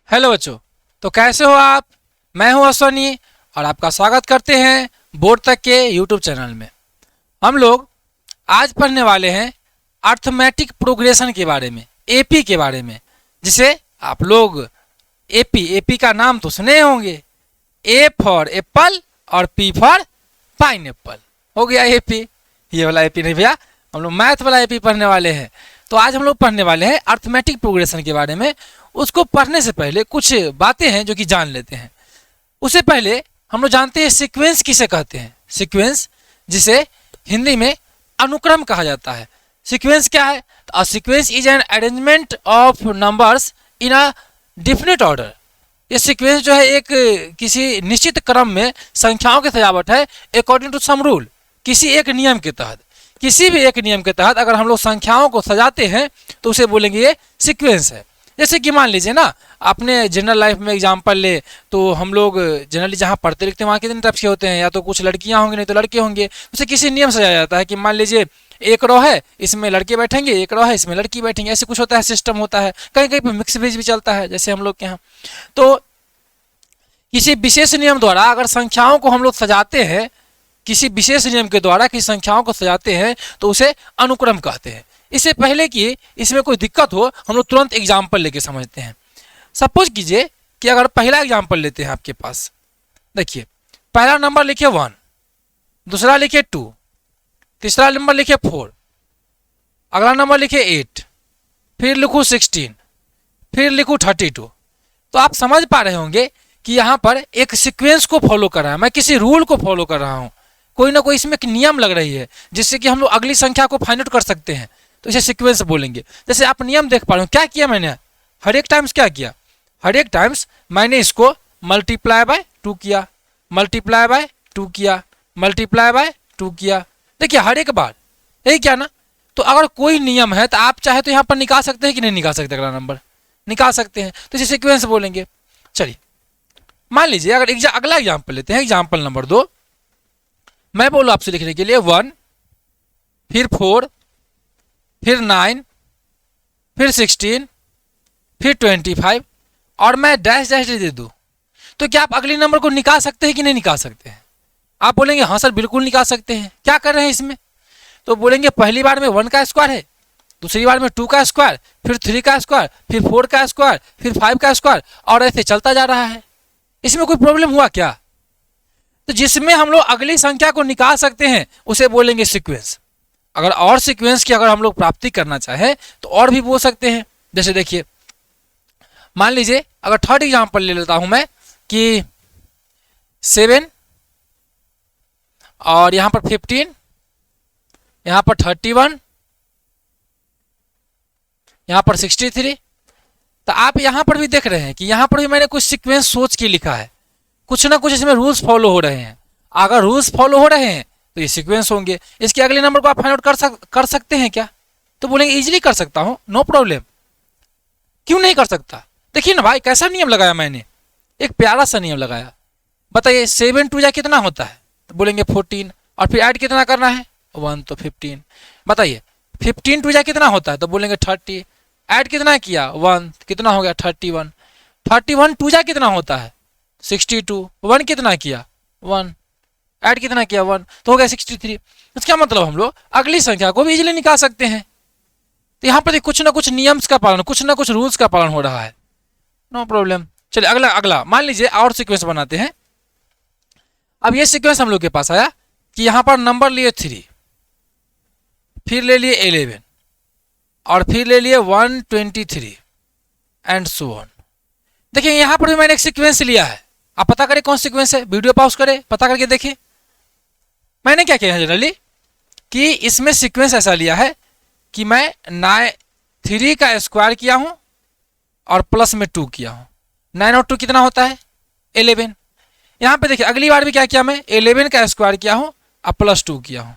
Hello बच्चों, तो कैसे हो आप। मैं हूं अश्वनी और आपका स्वागत करते हैं बोर्ड तक के यूट्यूब चैनल में। हम लोग आज पढ़ने वाले हैं अर्थमेटिक प्रोग्रेशन के बारे में, एपी के बारे में, जिसे आप लोग एपी का नाम तो सुने होंगे। ए फॉर एप्पल और पी फॉर पाइन एप्पल हो गया एपी। ये वाला एपी नहीं भैया, हम लोग मैथ वाला एपी पढ़ने वाले हैं। तो आज हम लोग पढ़ने वाले हैं अर्थमेटिक प्रोग्रेशन के बारे में। उसको पढ़ने से पहले कुछ बातें हैं जो कि जान लेते हैं। उससे पहले हम लोग जानते हैं सीक्वेंस किसे कहते हैं। सीक्वेंस, जिसे हिंदी में अनुक्रम कहा जाता है। सीक्वेंस क्या है? A sequence is an arrangement of numbers in a definite order. ये सीक्वेंस जो है एक किसी निश्चित क्रम में संख्याओं की सजावट है अकॉर्डिंग टू सम रूल। किसी एक नियम के तहत, किसी भी एक नियम के तहत अगर हम लोग संख्याओं को सजाते हैं तो उसे बोलेंगे ये सीक्वेंस है। जैसे कि मान लीजिए ना, आपने जनरल लाइफ में एग्जाम्पल ले तो हम लोग जनरली जहाँ पढ़ते लिखते हैं वहाँ कितने टाइप के होते हैं, या तो कुछ लड़कियाँ होंगी नहीं तो लड़के होंगे। उसे किसी नियम से सजाया जाता है कि मान लीजिए एक रो है, इसमें लड़के बैठेंगे, एक रो है, इसमें लड़की बैठेंगे। ऐसे कुछ होता है, सिस्टम होता है। कहीं कहीं पर मिक्स भेज भी चलता है, जैसे हम लोग के यहाँ। तो किसी विशेष नियम द्वारा अगर संख्याओं को हम लोग सजाते हैं, किसी विशेष नियम के द्वारा किसी संख्याओं को सजाते हैं तो उसे अनुक्रम कहते हैं। इससे पहले कि इसमें कोई दिक्कत हो, हम लोग तुरंत एग्जाम्पल लेके समझते हैं। सपोज कीजिए कि अगर पहला एग्जाम्पल लेते हैं आपके पास, देखिए पहला नंबर लिखिए 1, दूसरा लिखिए 2, तीसरा नंबर लिखिए 4, अगला नंबर लिखिए 8, फिर लिखूँ 16, फिर लिखूँ 32। तो आप समझ पा रहे होंगे कि यहाँ पर एक सीक्वेंस को फॉलो कर रहा है, मैं किसी रूल को फॉलो कर रहा हूँ। कोई ना कोई इसमें एक नियम लग रही है जिससे कि हम लोग अगली संख्या को फाइंड आउट कर सकते हैं। तो इसे सीक्वेंस बोलेंगे। जैसे आप नियम देख पा रहे हो, क्या किया मैंने, हर एक टाइम्स क्या किया, हर एक टाइम्स मैंने इसको मल्टीप्लाई बाय 2 किया, मल्टीप्लाई बाय 2 किया, मल्टीप्लाई बाय 2 किया। देखिए हर एक बार यही क्या ना। तो अगर कोई नियम है तो आप चाहे तो यहाँ पर निकाल सकते हैं कि नहीं निकाल सकते, अगला नंबर निकाल सकते हैं, तो इसे सीक्वेंस बोलेंगे। चलिए मान लीजिए अगर अगला एग्जाम्पल लेते हैं, एग्जाम्पल नंबर 2। मैं बोलूँ आपसे लिखने के लिए 1, फिर 4, फिर 9, फिर 16, फिर 25 और मैं डैश डैश दे दूँ, तो क्या आप अगले नंबर को निकाल सकते हैं कि नहीं निकाल सकते हैं? आप बोलेंगे हाँ सर बिल्कुल निकाल सकते हैं। क्या कर रहे हैं इसमें? तो बोलेंगे पहली बार में 1 का स्क्वायर है, दूसरी बार में 2 का स्क्वायर, फिर 3 का स्क्वायर, फिर 4 का स्क्वायर, फिर 5 का स्क्वायर, और ऐसे चलता जा रहा है। इसमें कोई प्रॉब्लम हुआ क्या? तो जिसमें हम लोग अगली संख्या को निकाल सकते हैं उसे बोलेंगे सीक्वेंस। अगर और सीक्वेंस की अगर हम लोग प्राप्ति करना चाहें तो और भी बोल सकते हैं। जैसे देखिए मान लीजिए अगर थर्ड एग्जांपल ले लेता हूं मैं कि 7 और यहां पर 15, यहां पर 31, यहां पर 63। तो आप यहां पर भी देख रहे हैं कि यहां पर भी मैंने कुछ सीक्वेंस सोच के लिखा है, कुछ ना कुछ इसमें रूल्स फॉलो हो रहे हैं। अगर रूल्स फॉलो हो रहे हैं तो ये सीक्वेंस होंगे। इसके अगले नंबर को आप फाइंड आउट कर सकते हैं क्या? तो बोलेंगे इजीली कर सकता हूं, नो प्रॉब्लम। क्यों नहीं कर सकता? देखिए ना भाई, कैसा नियम लगाया मैंने, एक प्यारा सा नियम लगाया। बताइए 7 2 कितना होता है? तो बोलेंगे 14, और फिर ऐड कितना करना है 1, तो 15। बताइए 15 2 कितना होता है? तो बोलेंगे 30, ऐड कितना किया 1, कितना हो गया 31। 31 2 कितना होता है 62, 1 कितना किया 1, ऐड कितना किया 1, तो हो गया 63। इसका मतलब हम लोग अगली संख्या को भी इजीली निकाल सकते हैं। तो यहाँ पर कुछ ना कुछ नियम्स का पालन, कुछ ना कुछ रूल्स का पालन हो रहा है, नो प्रॉब्लम। चलिए अगला अगला मान लीजिए और सीक्वेंस बनाते हैं। अब ये सीक्वेंस हम लोग के पास आया कि यहाँ पर नंबर लिए 3, फिर ले लिए 11, और फिर ले लिए 123 एंड सो ऑन। देखिए यहाँ पर भी मैंने एक सीक्वेंस लिया है। आप पता करें कौन सीक्वेंस है, वीडियो पॉज करें, पता करके देखिए। मैंने क्या किया है जनरली कि इसमें सीक्वेंस ऐसा लिया है कि मैं 3 का स्क्वायर किया हूं और प्लस में 2 किया हूं। 9 और 2 कितना होता है 11। यहां पे देखिए अगली बार भी क्या किया, मैं 11 का स्क्वायर किया हूं और प्लस 2 किया हूं।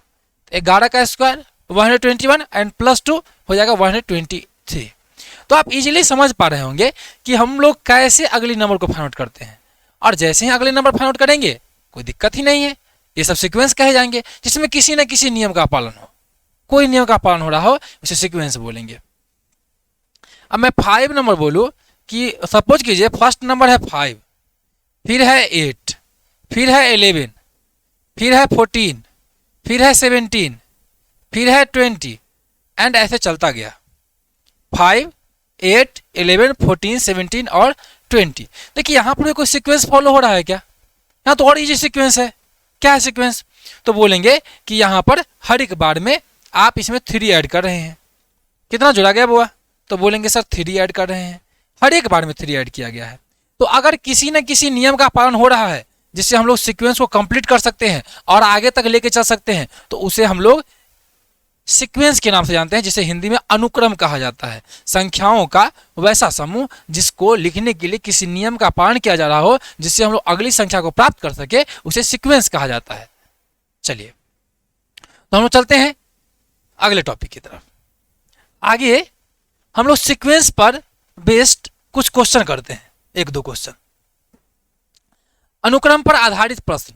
11 का स्क्वायर 121 एंड प्लस 2 हो जाएगा 123। तो आप इजीली समझ पा रहे होंगे कि हम लोग कैसे अगली नंबर को फाइंड आउट करते हैं। और जैसे ही अगले नंबर फाइंड आउट करेंगे कोई दिक्कत ही नहीं है, ये सब सीक्वेंस कहे जाएंगे जिसमें किसी न किसी नियम का पालन हो। कोई नियम का पालन हो रहा हो उसे सीक्वेंस बोलेंगे। अब मैं 5 नंबर बोलूँ कि सपोज कीजिए फर्स्ट नंबर है 5, फिर है 8, फिर है 11, फिर है 14, फिर है 17, फिर है 20 एंड ऐसे चलता गया 5, 8, 11, 14, 17 और 20। देखिए यहाँ पर कोई सीक्वेंस फॉलो हो रहा है क्या? यहाँ तो और इजी सीक्वेंस है। क्या है सीक्वेंस? तो बोलेंगे कि यहाँ पर हर एक बार में आप इसमें 3 ऐड कर रहे हैं। कितना जोड़ा गया बुआ? तो बोलेंगे सर 3 ऐड कर रहे हैं, हर एक बार में 3 ऐड किया गया है। तो अगर किसी न किसी नियम का पालन हो रहा है जिससे हम लोग सीक्वेंस को कंप्लीट कर सकते हैं और आगे तक लेके चल सकते हैं, तो उसे हम लोग सीक्वेंस के नाम से जानते हैं, जिसे हिंदी में अनुक्रम कहा जाता है। संख्याओं का वैसा समूह जिसको लिखने के लिए किसी नियम का पालन किया जा रहा हो, जिससे हम लोग अगली संख्या को प्राप्त कर सके, उसे सीक्वेंस कहा जाता है। चलिए तो हम लोग चलते हैं अगले टॉपिक की तरफ। आगे हम लोग सीक्वेंस पर बेस्ड कुछ क्वेश्चन करते हैं, 1-2 क्वेश्चन। अनुक्रम पर आधारित प्रश्न,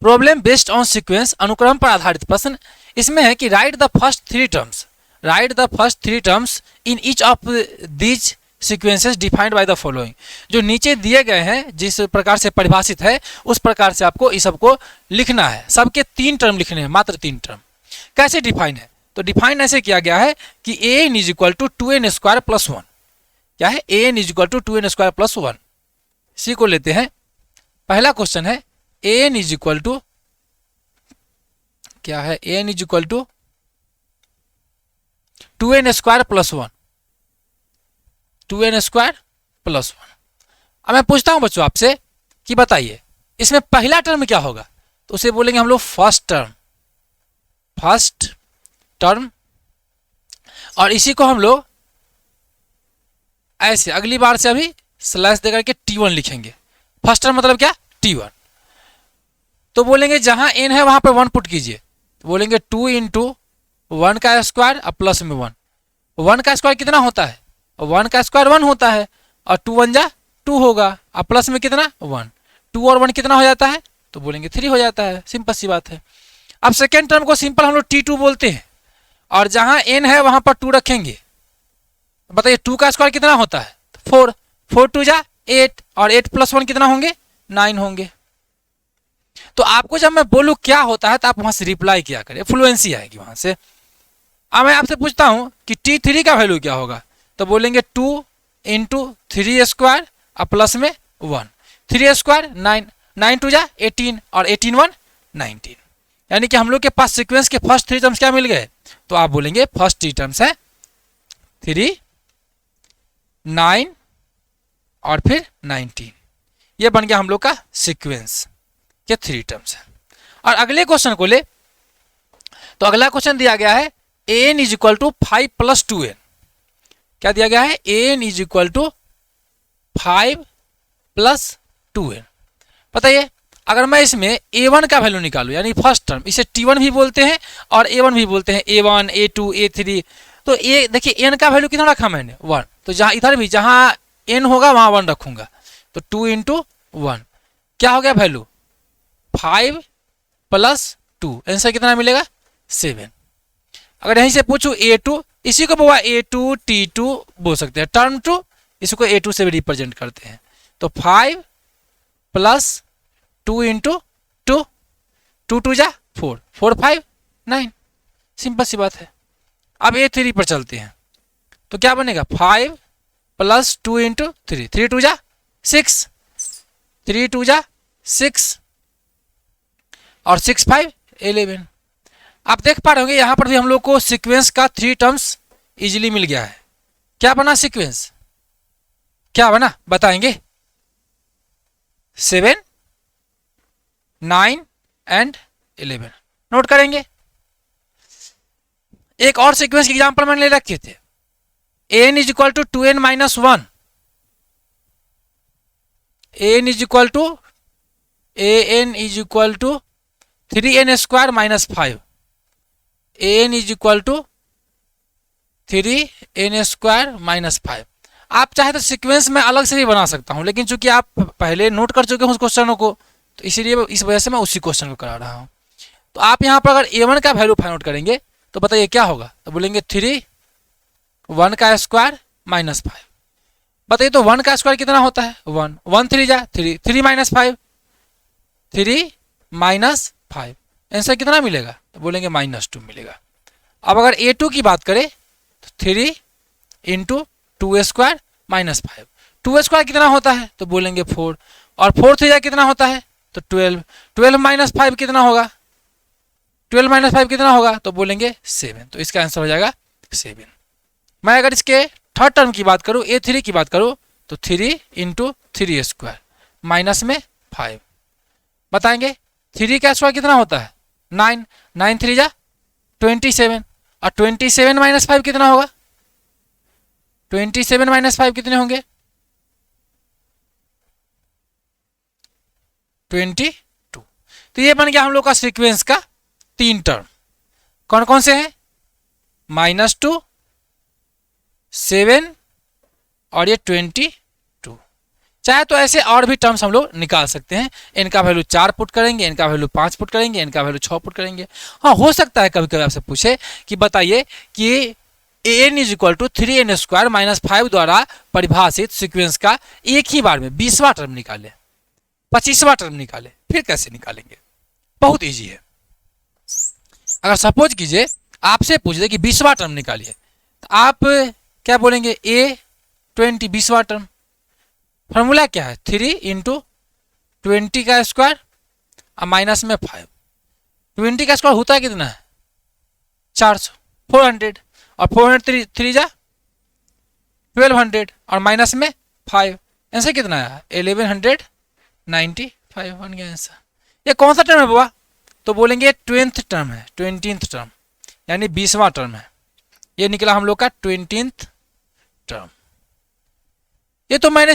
प्रॉब्लम बेस्ड ऑन सीक्वेंस, अनुक्रम पर आधारित प्रश्न। इसमें है कि right the first 3 terms, right the first 3 terms in each of these sequences defined by the following. जो नीचे दिए गए हैं जिस प्रकार से परिभाषित है उस प्रकार से आपको इस सबको लिखना है। सबके 3 टर्म लिखने हैं, मात्र 3 टर्म। कैसे डिफाइन है? तो डिफाइन ऐसे किया गया है कि an is equal to 2n square plus 1। क्या है? an is equal to 2n square plus 1। इसी को लेते हैं। पहला क्वेश्चन है an इज इक्वल टू, क्या है? an is equal to 2n square plus 1, 2n square plus 1। अब मैं पूछता हूं बच्चों आपसे कि बताइए इसमें पहला टर्म क्या होगा? तो उसे बोलेंगे हम लोग फर्स्ट टर्म, फर्स्ट टर्म। और इसी को हम लोग ऐसे अगली बार से अभी स्लैश देकर के T1 लिखेंगे। फर्स्ट टर्म मतलब क्या? T1। तो बोलेंगे जहां n है वहां पर 1 पुट कीजिए, तो बोलेंगे 2 इंटू 1 का स्क्वायर और प्लस में 1। 1 का स्क्वायर कितना होता है? 1 का स्क्वायर 1 होता है, और 2 1 जा 2 होगा, और प्लस में कितना? 1। 2 और 1 कितना हो जाता है? तो बोलेंगे 3 हो जाता है। सिंपल सी बात है। अब सेकेंड टर्म को सिंपल हम लोग T2 बोलते हैं, और जहां n है वहां पर 2 रखेंगे। बताइए 2 का स्क्वायर कितना होता है? 4। 4 2 जा 8, और 8 प्लस 1 कितना होंगे? 9 होंगे। तो आपको जब मैं बोलूं क्या होता है तो आप वहां से रिप्लाई किया करें, फ्लुएंसी आएगी वहां से। अब मैं आपसे पूछता हूं कि T3 का वैल्यू क्या होगा? तो बोलेंगे 2 इंटू 3 स्क्वायर और प्लस में 1। 3 स्क्वायर 9, 9 2 जा 18, और 18 1 19। यानी कि हम लोग के पास सीक्वेंस के फर्स्ट 3 टर्म्स क्या मिल गए? तो आप बोलेंगे फर्स्ट 3 टर्म्स है 3, 9 और फिर 19। ये बन गया हम लोग का सीक्वेंस के 3 टर्म्स है। और अगले क्वेश्चन को ले, तो अगला क्वेश्चन दिया गया है an is equal to 5 plus 2n। क्या दिया गया है? an is equal to 5 plus 2n। बताइए अगर मैं इसमें a1 का वैल्यू निकालूं, यानी फर्स्ट टर्म, इसे T1 भी बोलते हैं और a1 भी बोलते हैं, a1 a2 a3। तो ये देखिए n का वैल्यू कितना रखा मैंने? 1। तो जहां इधर भी जहां n होगा वहां 1 रखूंगा, तो 2 इंटू 1 क्या हो गया वैल्यू? 5 प्लस 2, आंसर कितना मिलेगा? 7। अगर यहीं से पूछूं a2, इसी को बोला a2 T2 बोल सकते हैं, टर्म 2 इसको a2 से भी रिप्रेजेंट करते हैं। तो 5 प्लस 2 इंटू 2, 2 2 जा 4, 4 5 9। सिंपल सी बात है। अब a3 पर चलते हैं, तो क्या बनेगा? 5 प्लस 2 इंटू 3, 3 2 जा 6, 3 2 जा 6, और 6 5 11। आप देख पा रहे होंगे यहां पर भी हम लोग को सीक्वेंस का 3 टर्म्स इजीली मिल गया है। क्या बना सीक्वेंस? क्या बना बताएंगे? 7 9 एंड 11। नोट करेंगे। एक और सीक्वेंस की एग्जांपल मैंने ले रखे थे, an is equal to 2n minus 1, an is equal to 3n square minus 5, an is equal to 3n square minus 5। आप चाहे तो सीक्वेंस में अलग से भी बना सकता हूं, लेकिन चूंकि आप पहले नोट कर चुके हैं उस क्वेश्चनों को, तो इसीलिए इस वजह से मैं उसी क्वेश्चन को करा रहा हूं। तो आप यहां पर अगर a1 का वैल्यू फाइंड आउट करेंगे तो बताइए क्या होगा? तो बोलेंगे 3 1 का स्क्वायर माइनस 5। बताइए तो 1 का स्क्वायर कितना होता है 1, 1 3 जा 3, 3 माइनस 5, 3 माइनस 5, आंसर कितना मिलेगा तो बोलेंगे -2 मिलेगा। अब अगर a2 की बात करें तो 3 इंटू 2 स्क्वायर माइनस 5, 2 स्क्वायर कितना होता है तो बोलेंगे 4, और 4 3 जा कितना होता है तो 12, 12 माइनस 5 कितना होगा, 12 माइनस 5 कितना होगा तो बोलेंगे 7, तो इसका आंसर हो जाएगा 7। मैं अगर इसके थर्ड टर्म की बात करूं a3 की बात करूं तो 3 इंटू 3 स्क्वायर माइनस में 5, बताएंगे 3 का स्क्वायर कितना होता है 9, 9 3 जा 27, और 27 माइनस 5 कितना होगा, 27 माइनस 5 कितने होंगे 22। तो ये बन गया हम लोग का सीक्वेंस का 3 टर्म। कौन कौन से हैं, -2, 7 और ये 22। चाहे तो ऐसे और भी टर्म्स हम लोग निकाल सकते हैं, इनका वैल्यू 4 पुट करेंगे, इनका वैल्यू 5 पुट करेंगे, इनका वैल्यू 6 पुट करेंगे। हाँ, हो सकता है कभी कभी आपसे पूछे कि बताइए कि an is equal to 3n square minus 5 द्वारा परिभाषित सीक्वेंस का एक ही बार में 20वां टर्म निकाले, 25वां टर्म निकाले, फिर कैसे निकालेंगे, बहुत ईजी है। अगर सपोज कीजिए आपसे पूछ दे कि 20वां टर्म निकालिए तो आप क्या बोलेंगे a20 20वां टर्म, फॉर्मूला क्या है 3 इंटू 20 का स्क्वायर और माइनस में 5, 20 का स्क्वायर होता है कितना है 400, 400, और 400 3 जा 1200 और माइनस में 5, आंसर कितना है 1195 बन गया आंसर। ये कौन सा टर्म है बाबा तो बोलेंगे 20th टर्म है, 20th टर्म यानी 20वां टर्म है, ये निकला हम लोग का 20th टर्म। ये तो मैंने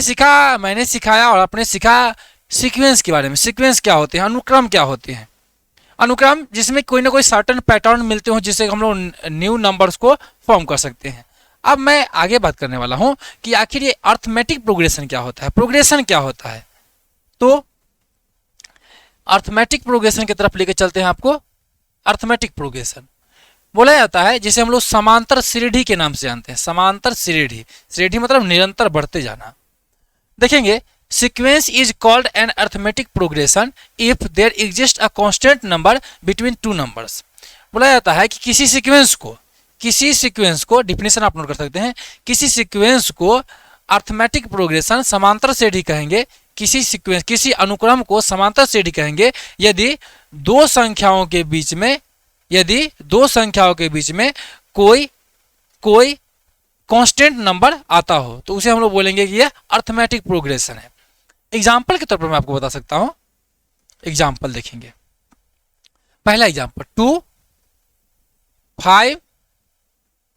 सिखाया और आपने सीखा सीक्वेंस के बारे में। सीक्वेंस क्या होते हैं, अनुक्रम क्या होते हैं, अनुक्रम जिसमें कोई ना कोई सर्टन पैटर्न मिलते हो जिससे हम लोग न्यू नंबर्स को फॉर्म कर सकते हैं। अब मैं आगे बात करने वाला हूं कि आखिर ये अर्थमेटिक प्रोग्रेशन क्या होता है, प्रोग्रेशन क्या होता है। तो अर्थमेटिक प्रोग्रेशन की तरफ लेके चलते हैं आपको। अर्थमेटिक प्रोग्रेशन बोला जाता है जिसे हम लोग समांतर श्रेणी के नाम से जानते हैं, समांतर श्रेणी, श्रेणी मतलब निरंतर बढ़ते जाना। देखेंगे sequence is called an arithmetic progression if there exist a constant number between two numbers. बोला जाता है कि किसी सीक्वेंस को डिफिनेशन आप नोट कर सकते हैं, किसी सीक्वेंस को अर्थमेटिक प्रोग्रेशन समांतर श्रेणी कहेंगे, किसी अनुक्रम को समांतर श्रेणी कहेंगे यदि दो संख्याओं के बीच में कोई कांस्टेंट नंबर आता हो तो उसे हम लोग बोलेंगे कि यह अर्थमेटिक प्रोग्रेशन है। एग्जाम्पल के तौर पर मैं आपको बता सकता हूं, एग्जाम्पल देखेंगे। पहला एग्जाम्पल 2 5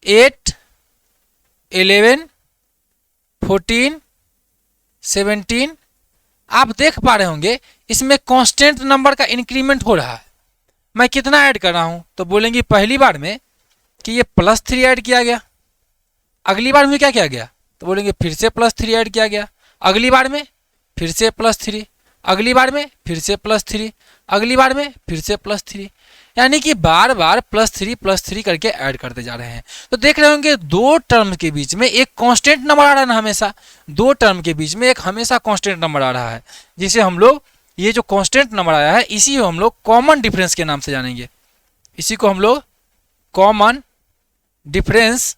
8 11 14 17। आप देख पा रहे होंगे इसमें कांस्टेंट नंबर का इंक्रीमेंट हो रहा है। मैं कितना ऐड कर रहा हूं तो बोलेंगे पहली बार में कि ये +3 ऐड किया गया, अगली बार में क्या किया गया तो बोलेंगे फिर से +3 ऐड किया गया, अगली बार में फिर से +3, अगली बार में फिर से +3, अगली बार में फिर से +3, यानी कि बार बार +3 करके ऐड करते जा रहे हैं। तो देख रहे होंगे दो टर्म के बीच में एक कांस्टेंट नंबर आ रहा है ना, हमेशा दो टर्म के बीच में एक हमेशा कांस्टेंट नंबर आ रहा है, जिसे हम लोग ये जो कांस्टेंट नंबर आया है इसी को हम लोग कॉमन डिफरेंस के नाम से जानेंगे। इसी को हम लोग कॉमन डिफरेंस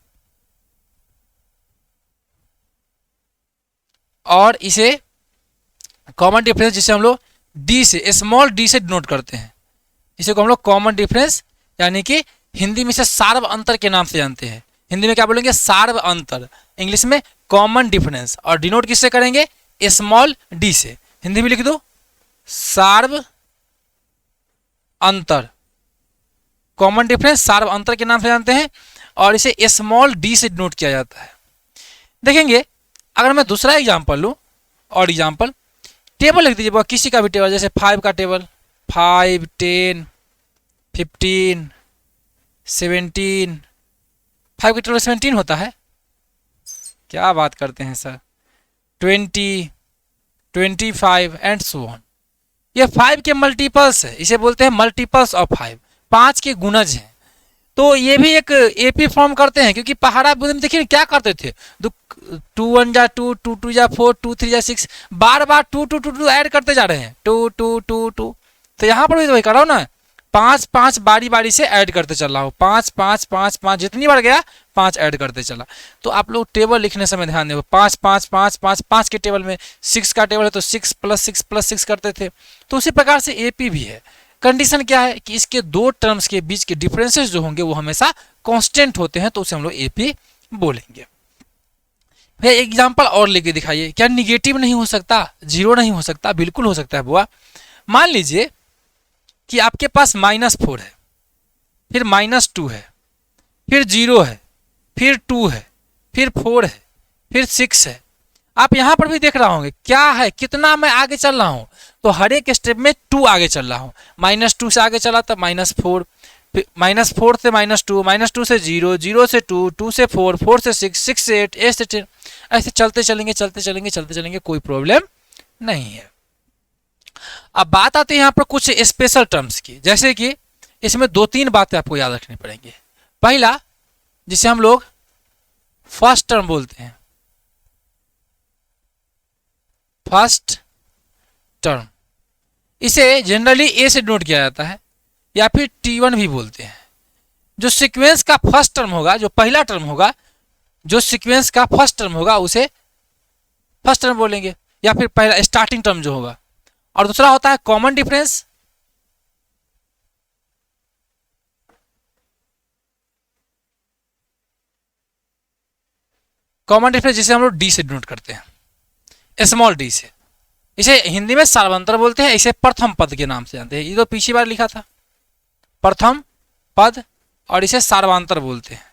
और इसे कॉमन डिफरेंस जिसे हम लोग डी से स्मॉल डी से डिनोट करते हैं, इसे को हम लोग कॉमन डिफरेंस यानी कि हिंदी में इसे सार्व अंतर के नाम से जानते हैं। हिंदी में क्या बोलेंगे सार्व अंतर, इंग्लिश में कॉमन डिफरेंस, और डिनोट किससे करेंगे स्मॉल डी से। हिंदी में लिख दो सार्व अंतर, कॉमन डिफरेंस सार्व अंतर के नाम से जानते हैं और इसे स्मॉल डी से डिनोट किया जाता है। देखेंगे अगर मैं दूसरा एग्जांपल लूं और एग्जांपल टेबल लिख दीजिए किसी का भी टेबल, जैसे 5 का टेबल 5 10 15 17, 5 का टेबल 17 होता है, क्या बात करते हैं सर, 20 25 एंड सो ऑन। ये 5 के मल्टीपल्स है, इसे बोलते हैं मल्टीपल्स ऑफ 5, 5 के गुणज हैं। तो ये भी एक एपी फॉर्म करते हैं क्योंकि पहाड़ा बुद्ध में देखिए क्या करते थे, 2 1 जा 2, 2 2 जा 4, 2 3 जा 6, बार बार 2 2 2 2 ऐड करते जा रहे हैं, 2 2 2 2। तो यहाँ पर भी तो वही कर रहा हूँ ना, 5 5 बारी बारी से ऐड करते चल रहा हूँ, 5 5 5 5, जितनी बार गया 5 ऐड करते चला। तो आप लोग टेबल लिखने समय ध्यान दें, 5 5 5 5 5 के टेबल में 6 का टेबल है तो 6 + 6 + 6 करते थे। तो उसी प्रकार से एपी भी है। कंडीशन क्या है कि इसके दो टर्म्स के बीच के डिफरेंसेस जो होंगे वो हमेशा कांस्टेंट होते हैं, तो उसे हम लोग एपी बोलेंगे। भैया एग्जाम्पल और लेके दिखाइए, क्या निगेटिव नहीं हो सकता, जीरो नहीं हो सकता? बिल्कुल हो सकता है बुआ। मान लीजिए कि आपके पास -4 है, फिर -2 है, फिर 0 है, फिर 2 है, फिर 4 है, फिर 6 है। आप यहां पर भी देख रहा होंगे क्या है, कितना मैं आगे चल रहा हूं, तो हर एक स्टेप में 2 आगे चल रहा हूं। -2 से आगे चला तब -4, फिर -4 से -2, -2 से 0, 0 से 2, 2 से 4, 4 से 6, 6 से 8, 8 से 10, ऐसे चलते चलेंगे चलते चलेंगे चलते चलेंगे, कोई प्रॉब्लम नहीं है। अब बात आती है यहाँ पर कुछ स्पेशल टर्म्स की, जैसे कि इसमें 2-3 बातें आपको याद रखनी पड़ेंगी। पहला, जिसे हम लोग फर्स्ट टर्म बोलते हैं, फर्स्ट टर्म, इसे जनरली ए से डिनोट किया जाता है या फिर T1 भी बोलते हैं। जो सीक्वेंस का फर्स्ट टर्म होगा, जो पहला टर्म होगा, जो सीक्वेंस का फर्स्ट टर्म होगा उसे फर्स्ट टर्म बोलेंगे, या फिर पहला स्टार्टिंग टर्म जो होगा। और दूसरा होता है कॉमन डिफरेंस, कॉमन डिफरेंस जिसे हम लोग डी से डिनोट करते हैं, स्मॉल डी से। इसे हिंदी में सार्वंतर बोलते हैं, इसे प्रथम पद के नाम से जानते हैं। ये तो पिछली बार लिखा था, प्रथम पद, और इसे सार्वांतर बोलते हैं,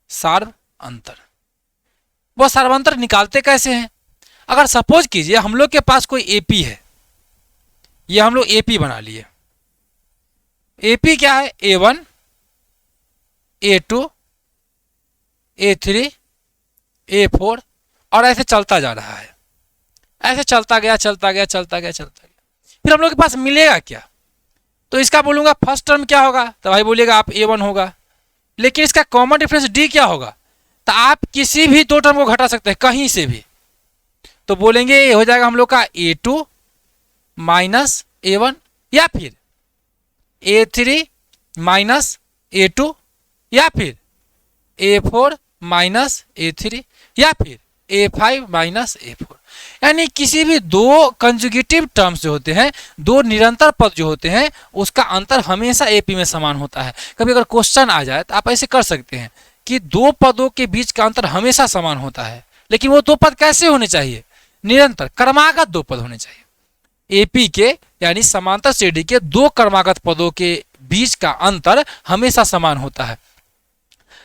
सार्वांतर। वो सार्वांतर निकालते कैसे हैं? अगर सपोज कीजिए हम लोग के पास कोई एपी है, ये हम लोग एपी बना लिए। एपी क्या है? A1, A2, A3, A4, और ऐसे चलता जा रहा है, ऐसे चलता गया चलता गया चलता गया चलता गया। फिर हम लोग के पास मिलेगा क्या? तो इसका बोलूंगा फर्स्ट टर्म क्या होगा, तो भाई बोलिएगा आप A1 होगा। लेकिन इसका कॉमन डिफरेंस D क्या होगा? तो आप किसी भी दो टर्म को घटा सकते हैं कहीं से भी, तो बोलेंगे ये हो जाएगा हम लोग का A2 माइनस A1, या फिर A3 माइनस A2, या फिर A4 माइनस A3, या फिर A5 माइनस A4। यानी किसी भी दो कंजुगेटिव टर्म्स जो होते हैं, दो निरंतर पद जो होते हैं, उसका अंतर हमेशा एपी में समान होता है। कभी अगर क्वेश्चन आ जाए तो आप ऐसे कर सकते हैं कि दो पदों के बीच का अंतर हमेशा समान होता है, लेकिन वो दो पद कैसे होने चाहिए? निरंतर क्रमागत दो पद होने चाहिए। एपी के यानी समांतर श्रेणी के दो क्रमागत पदों के बीच का अंतर हमेशा समान होता है।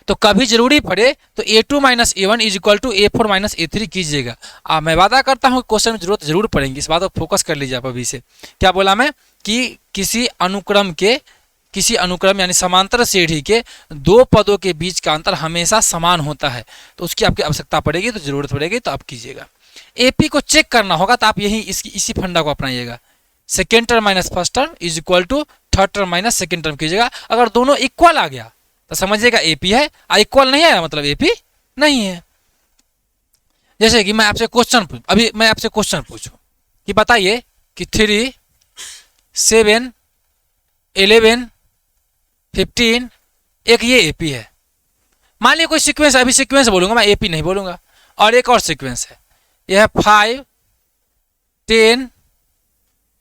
तो कभी जरूरी पड़े तो A2 minus A1 is equal to A4 minus A3 कीजिएगा। मैं वादा करता हूँ क्वेश्चन में जरूरत जरूर पड़ेगी, इस बात को फोकस कर लीजिए आप अभी से। क्या बोला मैं कि किसी अनुक्रम यानी समांतर श्रेणी के दो पदों के बीच का अंतर हमेशा समान होता है, तो उसकी आपकी आवश्यकता पड़ेगी, तो जरूरत पड़ेगी तो आप कीजिएगा। एपी को चेक करना होगा तो आप यही इसी फंडा को अपनाइएगा। Second term minus first term is equal to third term minus second term कीजिएगा। अगर दोनों इक्वल आ गया तो समझिएगा एपी है, इक्वल नहीं आया मतलब एपी नहीं है। जैसे कि मैं आपसे क्वेश्चन पूछूं कि बताइए कि 3 7 11 15 एक ये एपी है। मान लीजिए कोई सीक्वेंस, अभी सीक्वेंस बोलूंगा मैं, एपी नहीं बोलूंगा। और एक और सीक्वेंस है, यह 5 10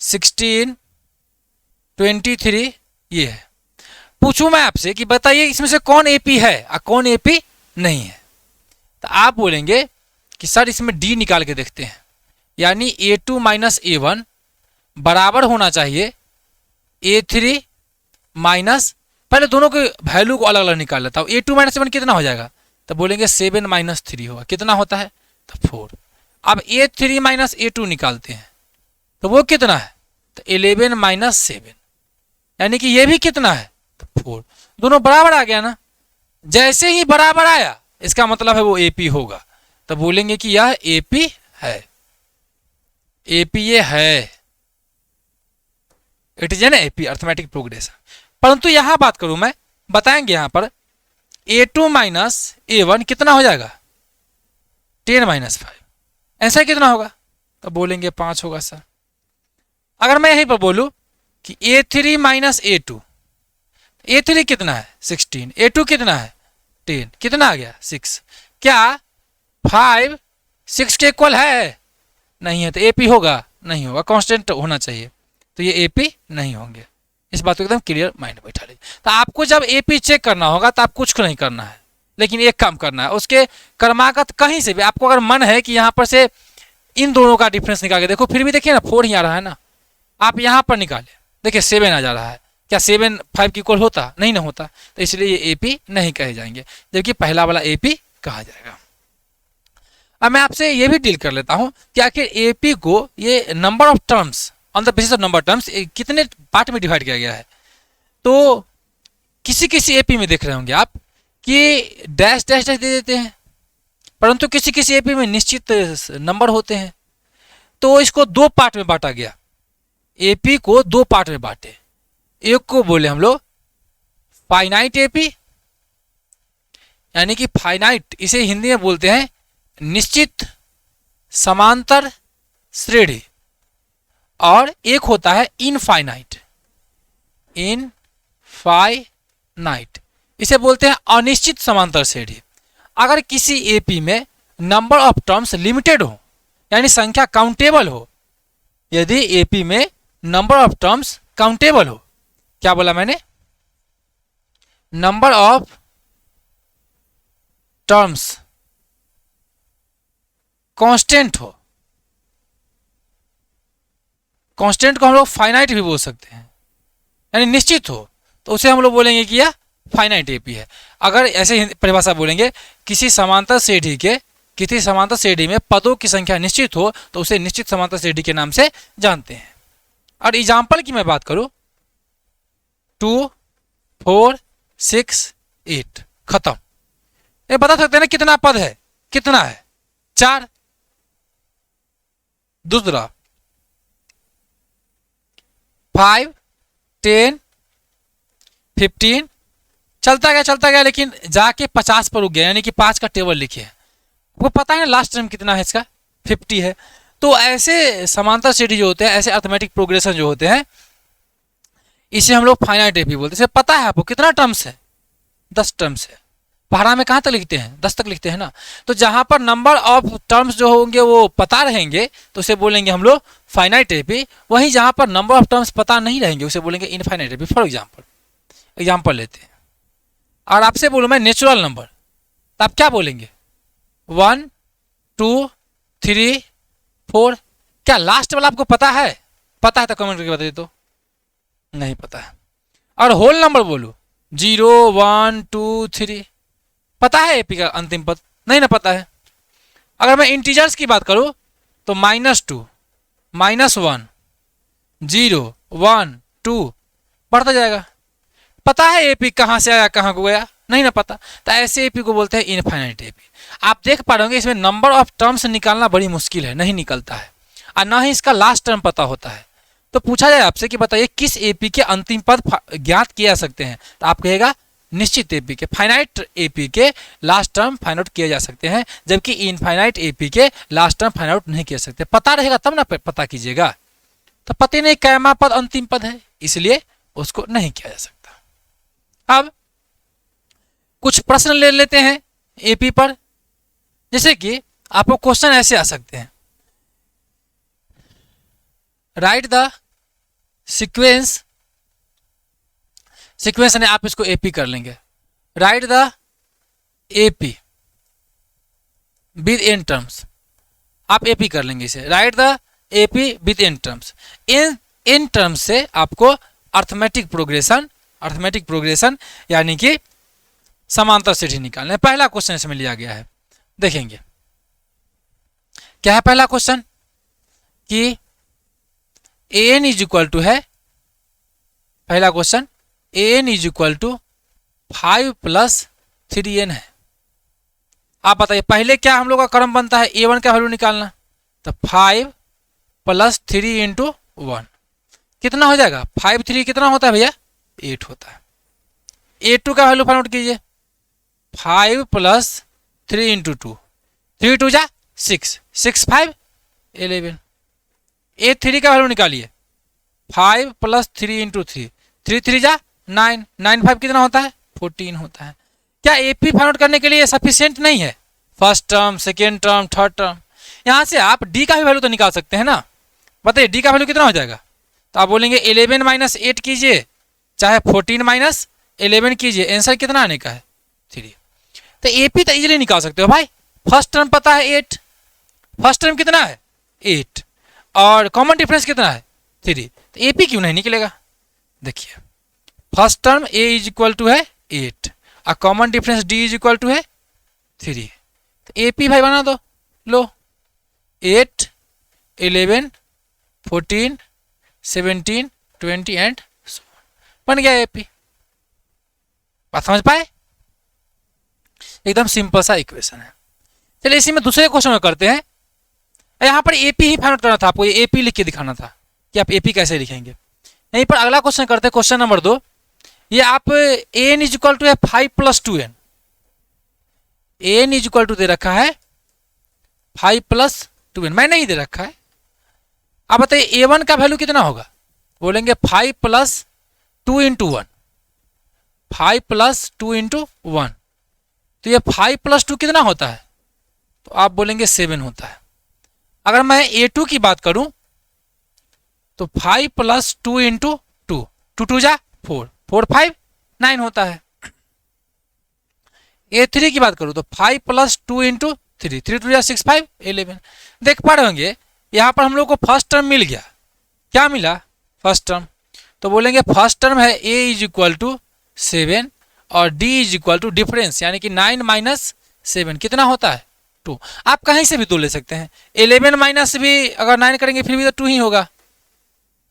16 23 ये है। पूछूं मैं आपसे कि बताइए इसमें से कौन एपी है और कौन एपी नहीं है, तो आप बोलेंगे कि सर इसमें डी निकाल के देखते हैं, यानी A2 माइनस A1 बराबर होना चाहिए A3 माइनस, पहले दोनों के वैल्यू को अलग अलग निकाल लेता हूँ। A2 माइनस A1 कितना हो जाएगा, तो बोलेंगे 7 माइनस 3 होगा। कितना होता है, तो 4। अब A3 माइनस A2 निकालते हैं तो वो कितना है, तो 11 माइनस 7, यानी कि ये भी कितना है, तो 4। दोनों बराबर आ गया ना। जैसे ही बराबर आया इसका मतलब है वो एपी होगा, तो बोलेंगे कि यह एपी है, एपी ये है, it is an AP arithmetic progression. परंतु यहां बात करूं मैं, बताएंगे यहां पर A2 माइनस A1 कितना हो जाएगा, 10 माइनस 5, ऐसा कितना होगा? तो बोलेंगे 5 होगा सर। अगर मैं यहीं पर बोलूं कि A3 माइनस A2, A3 कितना है 16, A2 कितना है 10, कितना आ गया 6। क्या 5 6 के इक्वल है? नहीं है, तो AP होगा? नहीं होगा, कांस्टेंट होना चाहिए, तो ये AP नहीं होंगे। इस बात को एकदम क्लियर माइंड में बैठा लीजिए। तो आपको जब AP चेक करना होगा तो आप कुछ नहीं करना है, लेकिन एक काम करना है, उसके क्रमागत कहीं से भी आपको अगर मन है कि यहाँ पर से इन दोनों का डिफरेंस निकाल के देखो, फिर भी देखिए ना 4 ही आ रहा है ना, आप यहाँ पर निकाले, देखिए 7 आ जा रहा है। क्या 7 5 के इक्वल होता? नहीं ना होता, तो इसलिए ये AP नहीं कहे जाएंगे, जबकि पहला वाला AP कहा जाएगा। अब मैं आपसे ये भी डील कर लेता हूँ कि आखिर AP को ये number of terms on the basis of number terms कितने पार्ट में डिवाइड किया गया है। तो किसी किसी AP में देख रहे होंगे आप कि डैश डैश डैश दे देते हैं, परंतु किसी किसी AP में निश्चित नंबर होते हैं। तो इसको 2 पार्ट में बांटा गया, AP को 2 पार्ट में बांटे। एक को बोले हम लोग फाइनाइट AP, यानी कि फाइनाइट, इसे हिंदी में बोलते हैं निश्चित समांतर श्रेणी, और एक होता है इनफाइनाइट, इनफाइनाइट इसे बोलते हैं अनिश्चित समांतर श्रेणी। अगर किसी AP में नंबर ऑफ टर्म्स लिमिटेड हो, यानी संख्या काउंटेबल हो, यदि AP में नंबर ऑफ टर्म्स काउंटेबल हो, क्या बोला मैंने? नंबर ऑफ टर्म्स कांस्टेंट हो, कांस्टेंट को हम लोग फाइनाइट भी बोल सकते हैं, यानी निश्चित हो, तो उसे हम लोग बोलेंगे कि यह फाइनाइट AP है। अगर ऐसे परिभाषा बोलेंगे किसी समांतर श्रेणी में पदों की संख्या निश्चित हो, तो उसे निश्चित समांतर श्रेणी के नाम से जानते हैं। और एग्जाम्पल की मैं बात करूं, 2 4 6 8, खत्म। ये बता सकते हैं ना कितना पद है? कितना है? 4। दूसरा 5 10 15, चलता गया, लेकिन जाके 50 पर रुक गया, यानी कि 5 का टेबल लिखे है। आपको पता है ना लास्ट टर्म कितना है इसका? 50 है। तो ऐसे समांतर श्रेणी जो होते हैं, ऐसे अर्थमेटिक प्रोग्रेशन जो होते हैं, इसे हम लोग फाइनाइट AP बोलते हैं। इसे पता है आपको कितना टर्म्स है? 10 टर्म्स है। पहाड़ा में कहाँ तक लिखते हैं? 10 तक लिखते हैं ना। तो जहां पर नंबर ऑफ टर्म्स जो होंगे वो पता रहेंगे, तो उसे बोलेंगे हम लोग फाइनाइट AP। वहीं जहां पर नंबर ऑफ टर्म्स पता नहीं रहेंगे, उसे बोलेंगे इनफाइनाइट AP। फॉर एग्जाम्पल लेते हैं, और आपसे बोलूं मैं नेचुरल नंबर, तो आप क्या बोलेंगे? 1 2 3 4। क्या लास्ट वाला आपको पता है? पता है तो कमेंट करके बता दे। तो नहीं पता है। और होल नंबर बोलूं 0 1 2 3, पता है AP का अंतिम पद? नहीं ना पता है। अगर मैं इंटीजर्स की बात करूं तो -2 -1 0 1 2 बढ़ता जाएगा। पता है AP कहां से आया कहां को गया? नहीं ना पता। तो ऐसे AP को बोलते हैं इनफाइनाइट AP। आप देख पा रहे होंगे इसमें नंबर ऑफ टर्म्स निकालना बड़ी मुश्किल है, नहीं निकलता है, और ना ही इसका लास्ट टर्म पता होता है। तो पूछा जाए आपसे कि बताइए किस AP के अंतिम पद ज्ञात किए जा सकते हैं, तो आप कहेगा निश्चित AP के, फाइनाइट AP के लास्ट टर्म फाइंड आउट किए जा सकते हैं, जबकि इनफाइनाइट AP के लास्ट टर्म फाइंड आउट नहीं किए सकते। पता रहेगा तब ना पता कीजिएगा। तो पता नहीं कैमा पद अंतिम पद है, इसलिए उसको नहीं किया जा सकता। अब कुछ प्रश्न ले लेते हैं AP पर, जैसे कि आपको क्वेश्चन ऐसे आ सकते हैं, राइट द सीक्वेंस ने आप इसको AP कर लेंगे, right the AP with n terms, आप AP कर लेंगे इसे, right the AP with n terms. n terms से आपको अर्थमेटिक प्रोग्रेशन यानी कि समांतर श्रेणी निकालना है। पहला क्वेश्चन इसमें लिया गया है, देखेंगे क्या है पहला क्वेश्चन कि an इज इक्वल टू है, पहला question an is equal to 5 + 3n है। आप बताइए पहले क्या हम लोग का क्रम बनता है? a1 का वैल्यू निकालना, तो 5 + 3 × 1 कितना हो जाएगा? 5 3 कितना होता है भैया? 8 होता है। a2 का वैल्यू फाइंड आउट कीजिए, 5 + 3 × 2, 3 2 जा 6, 6 5 11। A3 का वैल्यू निकालिए, 5 + 3 × 3, 3 3 जा 9, 9 5 कितना होता है 14 होता है। क्या AP फाइंड आउट करने के लिए सफिशिएंट नहीं है? First term, second term, third term, यहाँ से आप D का भी वैल्यू तो निकाल सकते हैं ना। बताइए D का वैल्यू कितना हो जाएगा? तो आप बोलेंगे 11 - 8 कीजिए, चाहे 14 - 11 कीजिए, आंसर कितना आने का है 3। तो AP तो इजीली निकाल सकते हो भाई। फर्स्ट टर्म पता है 8, फर्स्ट टर्म कितना है 8 और कॉमन डिफरेंस कितना है 3, तो AP क्यों नहीं निकलेगा? देखिए फर्स्ट टर्म A = है 8 और कॉमन डिफरेंस D = है 3, तो AP भाई बना दो। लो 8 11 14 17 20 एंड बन गया AP। बात समझ पाए? एकदम सिंपल सा इक्वेशन है। चलिए इसी में दूसरे क्वेश्चन में करते हैं। यहाँ पर AP ही फाइंड आउट करना था आपको, ये AP लिख के दिखाना था कि आप AP कैसे लिखेंगे। यहीं पर अगला क्वेश्चन करते हैं, क्वेश्चन नंबर 2। ये आप AN = है 5 + 2n, AN = दे रखा है 5 + 2n, मैं नहीं दे रखा है। अब बताइए A1 का वैल्यू कितना होगा? बोलेंगे 5 + 2 × 1, 5 + 2 × 1, तो ये 5 + 2 कितना होता है? तो आप बोलेंगे 7 होता है। अगर मैं A2 की बात करूं तो 5 + 2 × 2, 2 2 जा 4, 4 5 9 होता है। A3 की बात करूं तो 5 + 2 × 3, 3 2 जा 6 5 11। देख पा रहे होंगे यहाँ पर हम लोग को फर्स्ट टर्म मिल गया। क्या मिला? First term. तो बोलेंगे फर्स्ट टर्म है A = 7 और D = डिफरेंस, यानी कि 9 - 7 कितना होता है 2। आप कहीं से भी 2 ले सकते हैं। 11 - भी अगर 9 करेंगे फिर भी तो 2 ही होगा,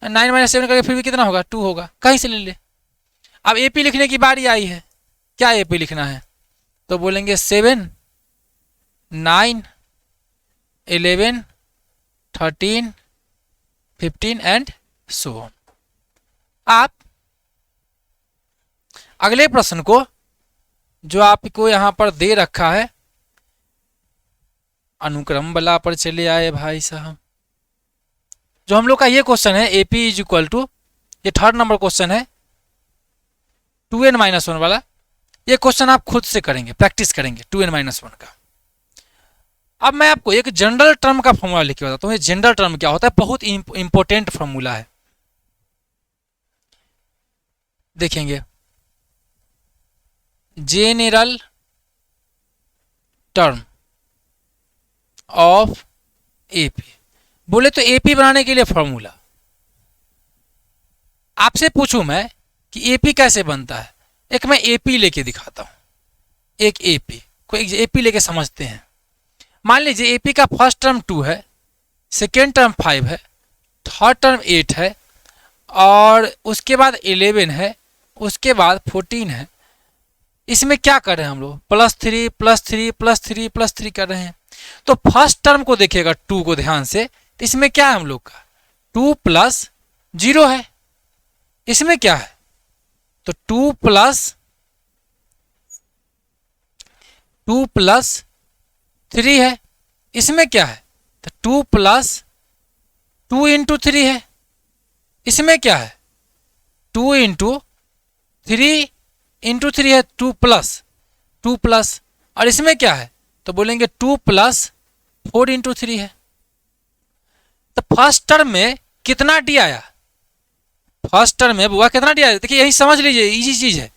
9 - 7 करेंगे फिर भी कितना होगा 2 होगा, कहीं से ले ले। अब AP लिखने की बारी आई है। क्या AP लिखना है? तो बोलेंगे 7 9 11 13 15 एंड सो ऑन। आप अगले प्रश्न को जो आपको यहां पर दे रखा है अनुक्रम बला पर चले आए भाई साहब। जो हम लोग का ये क्वेश्चन है AP = ये थर्ड नंबर क्वेश्चन है 2n - 1 वाला। ये क्वेश्चन आप खुद से करेंगे, प्रैक्टिस करेंगे 2n - 1 का। अब मैं आपको एक जनरल टर्म का फॉर्मूला लिख के बताता हूँ। ये जनरल टर्म क्या होता है, बहुत इंपॉर्टेंट फॉर्मूला है। देखेंगे जेनरल टर्म ऑफ AP। बोले तो AP बनाने के लिए फॉर्मूला आपसे पूछूं मैं कि AP कैसे बनता है, एक मैं AP लेके दिखाता हूं। एक AP को एक AP लेके समझते हैं। मान लीजिए AP का फर्स्ट टर्म 2 है, सेकेंड टर्म 5 है, थर्ड टर्म 8 है और उसके बाद 11 है, उसके बाद 14 है। इसमें क्या कर रहे हैं हम लोग? +3 +3 +3 +3 कर रहे हैं। तो फर्स्ट टर्म को देखिएगा 2 को ध्यान से, तो इसमें क्या है हम लोग का 2 + 0 है। इसमें क्या है? तो 2 + 3 है। इसमें क्या है? तो 2 + 2 × 3 है। इसमें क्या है? 2 × 3 × 3 है, 2 + और इसमें क्या है? तो बोलेंगे 2 + 4 × 3 है। तो फर्स्ट टर्म में कितना D आया? फर्स्ट टर्म में बुआ कितना D आया? देखिए यही समझ लीजिए, इजी चीज है।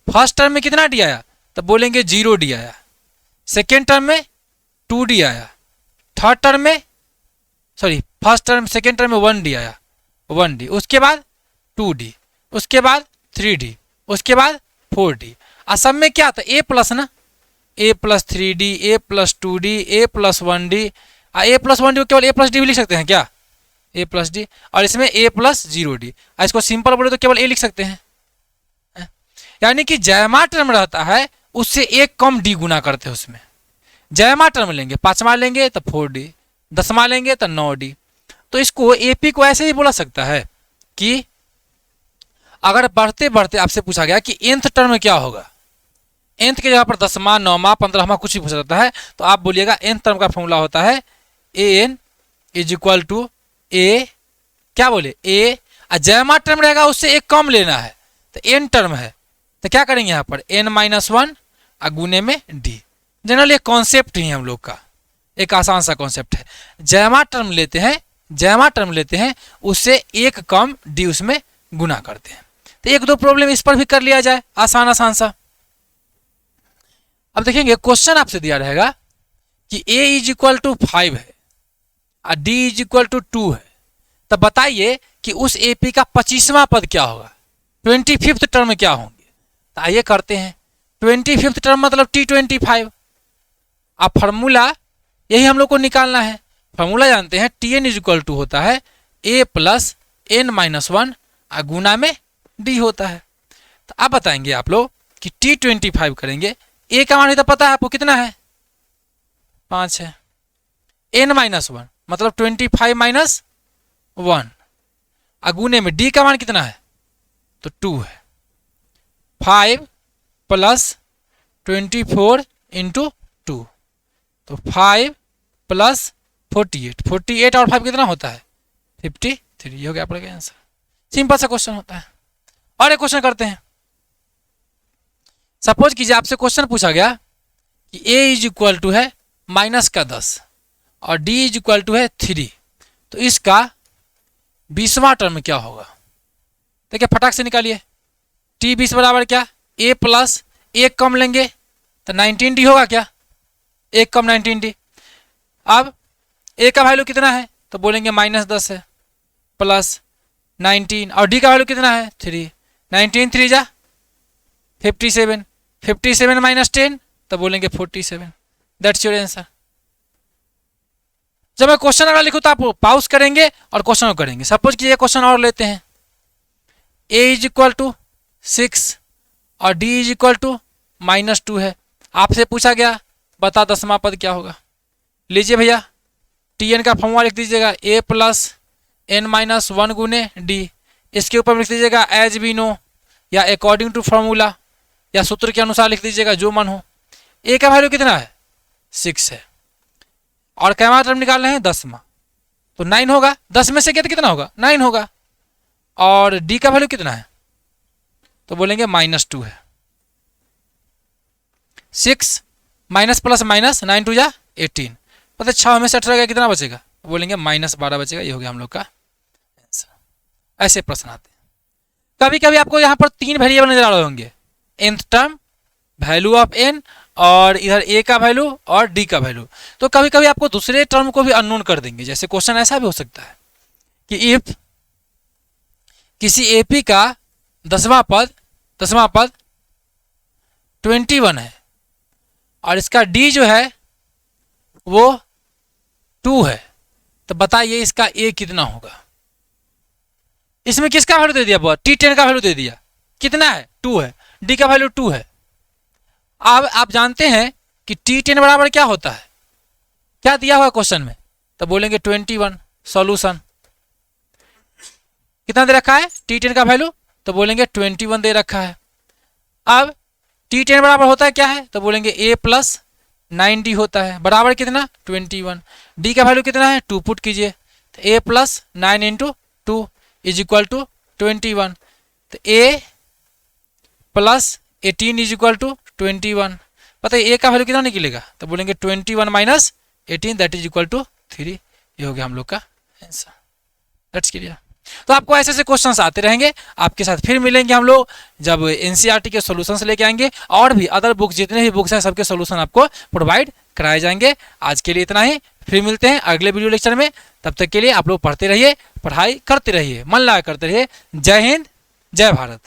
फर्स्ट टर्म में कितना D आया? तो बोलेंगे 0 D आया। सेकेंड टर्म में 2D आया। थर्ड टर्म में फर्स्ट टर्म सेकेंड टर्म में 1D आया, 1D। उसके बाद 2D, उसके बाद 3D, उसके बाद 4D। और सब में क्या था? A+ ना, A + 3D, A + 2D, A + 1D। A + 1D को केवल A + D भी लिख सकते हैं क्या? A + D। और इसमें A + 0D। इसको सिंपल बोले तो केवल A लिख सकते हैं। यानी कि जयमा टर्म रहता है उससे एक कम D गुना करते हैं उसमें। जयमा टर्म लेंगे, 5वां लेंगे तो 4D, 10वां लेंगे तो 9D। तो इसको AP को ऐसे ही बोला सकता है कि अगर बढ़ते बढ़ते आपसे पूछा गया कि nth टर्म में क्या होगा, nth के जगह पर 10वां 9वां 15वां कुछ भी पूछा जाता है तो आप बोलिएगा nth टर्म का फॉर्मूला होता है an इज इक्वल टू ए, क्या बोले a, और जयमा टर्म रहेगा उससे एक कम लेना है तो n टर्म है तो क्या करेंगे यहाँ पर n-1 और गुने में d। जनरली एक कॉन्सेप्ट ही हम लोग का एक आसान सा कॉन्सेप्ट है, जयमा टर्म लेते हैं उससे एक कम d उसमें गुना करते हैं। तो एक दो प्रॉब्लम इस पर भी कर लिया जाए, आसान सा। अब देखेंगे क्वेश्चन आपसे दिया रहेगा कि a इज इक्वल टू 5 है और d इज इक्वल टू 2 है, तब बताइए कि उस AP का 25वां पद क्या होगा, 25th टर्म क्या होंगे। तो आइए करते हैं, 25th टर्म मतलब T25। अब फार्मूला यही हम लोग को निकालना है, फार्मूला जानते हैं Tn इज इक्वल टू होता है a प्लस n-1 और गुना में d होता है। तो अब बताएंगे आप लोग कि T25 करेंगे, a का मान तो पता है आपको कितना है 5 है, n-1 मतलब 25 माइनस 1 अगुने में d का मान कितना है तो 2 है, 5 प्लस 24 इंटू 2 तो 5 प्लस 48 और 5 कितना होता है 53। ये हो गया आपका आंसर। सिंपल सा क्वेश्चन होता है। और एक क्वेश्चन करते हैं, सपोज कीजिए आपसे क्वेश्चन पूछा गया कि a इज इक्वल टू है माइनस का 10 और d इज इक्वल टू है 3, तो इसका 20वां टर्म क्या होगा। देखिए फटाक से निकालिए, t20 बराबर क्या a प्लस एक कम लेंगे तो 19d होगा क्या, एक कम 19d। अब a का वैल्यू कितना है तो बोलेंगे -10 है प्लस 19 और d का वैल्यू कितना है 3, 19 3 जा 57, 57 माइनस 10 तो बोलेंगे 47। That's your answer. जब मैं क्वेश्चन अगर लिखूँ तो आप पाउस करेंगे और क्वेश्चन करेंगे। सपोज कि ये क्वेश्चन और लेते हैं, a इज इक्वल टू 6 और d इज इक्वल टू -2 है। आपसे पूछा गया बता 10वां पद क्या होगा। लीजिए भैया Tn का फॉर्मूला लिख दीजिएगा a प्लस n-1 गुने d, इसके ऊपर लिख दीजिएगा एज वी नो या अकॉर्डिंग टू फॉर्मूला या सूत्र के अनुसार लिख दीजिएगा जो मन हो। a का वैल्यू कितना है 6 है और कैमा टर्म निकाल रहे हैं 10वां तो 9 होगा, 10 में से कितना होगा 9 होगा और d का वैल्यू कितना है तो बोलेंगे -2 है। 6 माइनस प्लस माइनस 9 2 जा 18, पता 6 में से 18 का कितना बचेगा बोलेंगे -12 बचेगा। ये हो गया हम लोग का आंसर। ऐसे प्रश्न आते हैं। कभी कभी आपको यहाँ पर 3 वेरिएबल नजर आ रहे होंगे, nth term, value of n और इधर a का वैल्यू और d का वैल्यू। तो कभी कभी आपको दूसरे टर्म को भी अननोन कर देंगे। जैसे क्वेश्चन ऐसा भी हो सकता है कि इफ किसी AP का 10वां पद 21 है और इसका d जो है वो 2 है, तो बताइए इसका a कितना होगा। इसमें किसका वैल्यू दे दिया, T10 का वैल्यू दे दिया, कितना है 2 है, d का वैल्यू 2 है। अब आप जानते हैं कि T10 बराबर क्या होता है, क्या दिया हुआ क्वेश्चन में, तो बोलेंगे 21। सॉल्यूशन कितना दे रखा है T10 का वैल्यू, तो बोलेंगे 21 दे रखा है। अब T10 बराबर होता है क्या है, तो बोलेंगे a प्लस 9d होता है, बराबर कितना 21। d का वैल्यू कितना है 2 पुट कीजिए, तो a plus 9 into 2 is equal to 21, तो a plus 18 is equal to 21। पता है a का वैल्यू कितना निकलेगा, तो बोलेंगे 21 minus 18 that is equal to 3। ये हो गया हम लोग का आंसर। That's clear. तो आपको ऐसे ऐसे क्वेश्चंस आते रहेंगे। आपके साथ फिर मिलेंगे हम लोग जब एनसीईआरटी के सॉल्यूशंस लेके आएंगे, और भी अदर बुक्स जितने भी बुक्स हैं सबके सॉल्यूशन आपको प्रोवाइड कराए जाएंगे। आज के लिए इतना ही, फिर मिलते हैं अगले वीडियो लेक्चर में। तब तक के लिए आप लोग पढ़ते रहिए, पढ़ाई करते रहिए, मन लगा करते रहिए। जय हिंद, जय भारत।